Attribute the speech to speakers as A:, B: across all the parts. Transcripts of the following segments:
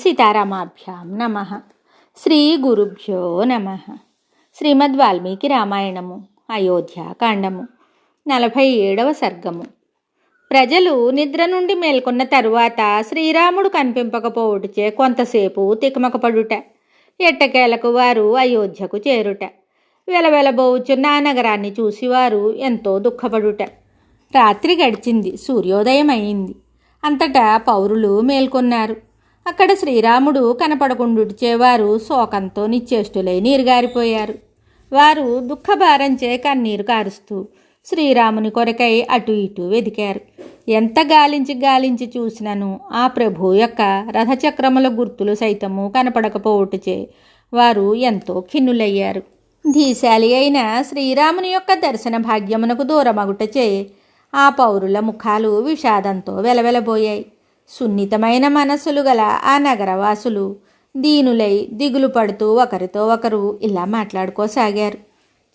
A: సీతారామాభ్యాం నమః. శ్రీ గురుభ్యో నమః. శ్రీమద్ వాల్మీకి రామాయణము అయోధ్యాకాండము 47వ సర్గము. ప్రజలు నిద్ర నుండి మేల్కొన్న తరువాత శ్రీరాముడు కనిపింపకపోవుటచే కొంతసేపు తికమకపడుట. ఎట్టకేలకు వారు అయోధ్యకు చేరుట. వెలవెలబోవుచున్న ఆ నగరాన్ని చూసి వారు ఎంతో దుఃఖపడుట. రాత్రి గడిచింది, సూర్యోదయం అయింది. అంతటా పౌరులు మేల్కొన్నారు. అక్కడ శ్రీరాముడు కనపడకుండుటచేవారు శోకంతో నిశ్చేష్టులై నీరుగారిపోయారు. వారు దుఃఖభారంచే కన్నీరు కారుస్తూ శ్రీరాముని కొరకై అటు ఇటు వెదికారు. ఎంత గాలించి చూసినను ఆ ప్రభు యొక్క రథచక్రముల గుర్తులు సైతము కనపడకపోవుటచే వారు ఎంతో ఖిన్నులయ్యారు. ధీశాలి అయిన శ్రీరాముని యొక్క దర్శన భాగ్యమునకు దూరమగుటచే ఆ పౌరుల ముఖాలు విషాదంతో వెలవెలబోయాయి. సున్నితమైన మనస్సులు గల ఆ నగరవాసులు దీనులై దిగులు పడుతూ ఒకరితో ఒకరు ఇలా మాట్లాడుకోసాగారు.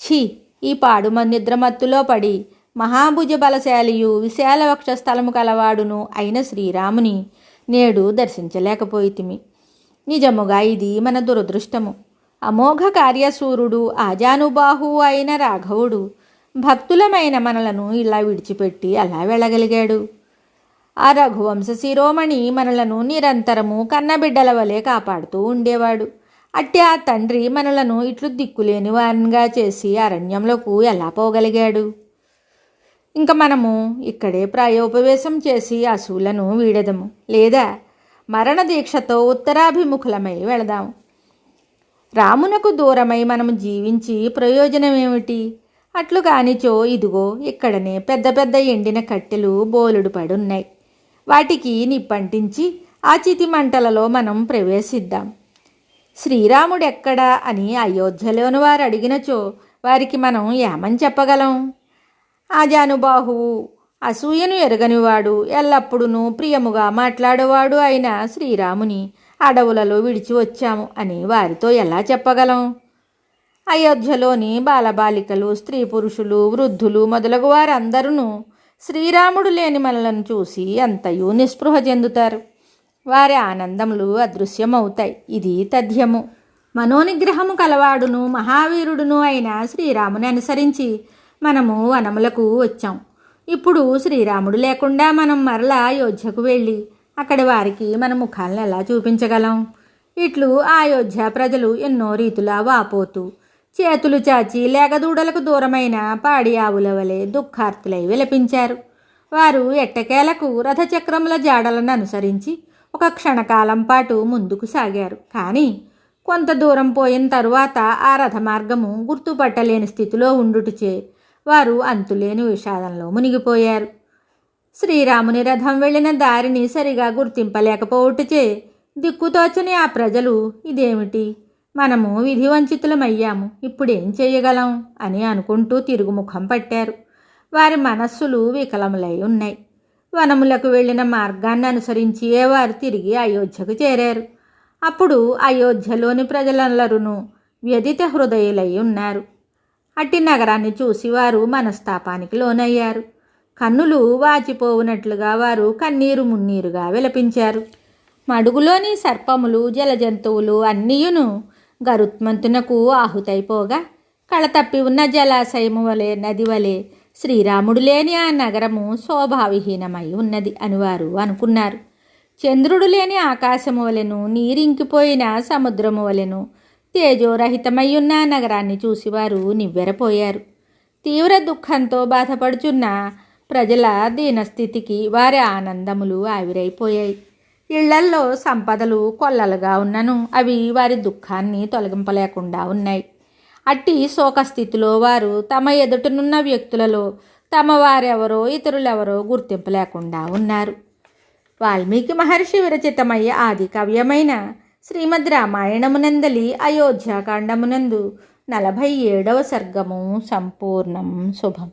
A: ఛీ, ఈ పాడు నిద్రమత్తులో పడి మహాభుజ బలశాలియు విశాల వక్షస్థలము కలవాడును అయిన శ్రీరాముని నేడు దర్శించలేకపోయితిమి. నిజముగా ఇది మన దురదృష్టము. అమోఘ కార్యశూరుడు ఆజానుబాహువు అయిన రాఘవుడు భక్తులమైన మనలను ఇలా విడిచిపెట్టి అలా వెళ్ళగలిగాడు. ఆ రఘువంశ శిరోమణి మనలను నిరంతరము కన్నబిడ్డల వలె కాపాడుతూ ఉండేవాడు. అట్టి ఆ తండ్రి మనలను ఇట్లు దిక్కులేని వారిగా చేసి అరణ్యంలోకి ఎలా పోగలిగాడు? ఇంక మనము ఇక్కడే ప్రాయోపవేశం చేసి అసూలను వీడెదము, లేదా మరణ దీక్షతో ఉత్తరాభిముఖులమై వెళదాము. రామునకు దూరమై మనము జీవించి ప్రయోజనమేమిటి? అట్లు కానిచో ఇదిగో ఇక్కడనే పెద్ద పెద్ద ఎండిన కట్టెలు బోలుడు పడున్నాయి. వాటికి నిప్పంటించి ఆ చితి మంటలలో మనం ప్రవేశిద్దాం. శ్రీరాముడెక్కడా అని అయోధ్యలోని వారు అడిగినచో వారికి మనం ఏమని చెప్పగలం? ఆజానుబాహువు, అసూయను ఎరగనివాడు, ఎల్లప్పుడూ ప్రియముగా మాట్లాడేవాడు అయిన శ్రీరాముని అడవులలో విడిచి వచ్చాము అని వారితో ఎలా చెప్పగలం? అయోధ్యలోని బాలబాలికలు, స్త్రీ పురుషులు, వృద్ధులు మొదలగు వారందరూ శ్రీరాముడు లేని మనలను చూసి అంతయు నిస్పృహ చెందుతారు. వారి ఆనందములు అదృశ్యమవుతాయి. ఇది తథ్యము. మనోనిగ్రహము కలవాడును మహావీరుడును అయిన శ్రీరాముని అనుసరించి మనము వనములకు వచ్చాం. ఇప్పుడు శ్రీరాముడు లేకుండా మనం మరలా అయోధ్యకు వెళ్ళి అక్కడి వారికి మన ముఖాలను ఎలా చూపించగలం? ఇట్లు ఆ అయోధ్య ప్రజలు ఎన్నో రీతులా వాపోతూ చేతులు చాచి లేగదూడలకు దూరమైన పాడి ఆవుల వలె దుఃఖార్తులై విలపించారు. వారు ఎట్టకేలకు రథచక్రముల జాడలను అనుసరించి ఒక క్షణకాలం పాటు ముందుకు సాగారు. కానీ కొంత దూరం పోయిన తరువాత ఆ రథమార్గము గుర్తుపట్టలేని స్థితిలో ఉండుటచే వారు అంతులేని విషాదంలో మునిగిపోయారు. శ్రీరాముని రథం వెళ్ళిన దారిని సరిగా గుర్తింపలేకపోవుటచే దిక్కుతోచని ఆ ప్రజలు ఇదేమిటి, మనము విధివంచితులమయ్యాము, ఇప్పుడేం చేయగలం అని అనుకుంటూ తిరుగుముఖం పట్టారు. వారి మనస్సులు వికలములై ఉన్నాయి. వనములకు వెళ్ళిన మార్గాన్ని అనుసరించి వారు తిరిగి అయోధ్యకు చేరారు. అప్పుడు అయోధ్యలోని ప్రజలందరూ వ్యధిత హృదయులై ఉన్నారు. అట్టి నగరాన్ని చూసి వారు మనస్తాపానికి లోనయ్యారు. కన్నులు వాచిపోవునట్లుగా వారు కన్నీరు మున్నీరుగా విలపించారు. మడుగులోని సర్పములు, జలజంతువులు అన్నీయును గరుత్మంతునకు ఆహుతైపోగా కళతప్పి ఉన్న జలాశయము వలె, నది వలె శ్రీరాముడు లేని ఆ నగరము శోభావిహీనమై ఉన్నది అని వారు అనుకున్నారు. చంద్రుడు లేని ఆకాశము వలెను, నీరింకిపోయిన సముద్రము వలెను తేజోరహితమై ఉన్న నగరాన్ని చూసి వారు నివ్వెరపోయారు. తీవ్ర దుఃఖంతో బాధపడుచున్న ప్రజల దీనస్థితికి వారి ఆనందములు ఆవిరైపోయాయి. ఇళ్లల్లో సంపదలు కొల్లలుగా ఉన్నను అవి వారి దుఃఖాన్ని తొలగింపలేకుండా ఉన్నాయి. అట్టి శోకస్థితిలో వారు తమ ఎదుటనున్న వ్యక్తులలో తమ వారెవరో ఇతరులెవరో గుర్తింపలేకుండా ఉన్నారు. వాల్మీకి మహర్షి విరచితమయ్యే ఆది కావ్యమైన శ్రీమద్ రామాయణమునందలి అయోధ్యాకాండమునందు 47వ సర్గము సంపూర్ణం. శుభం.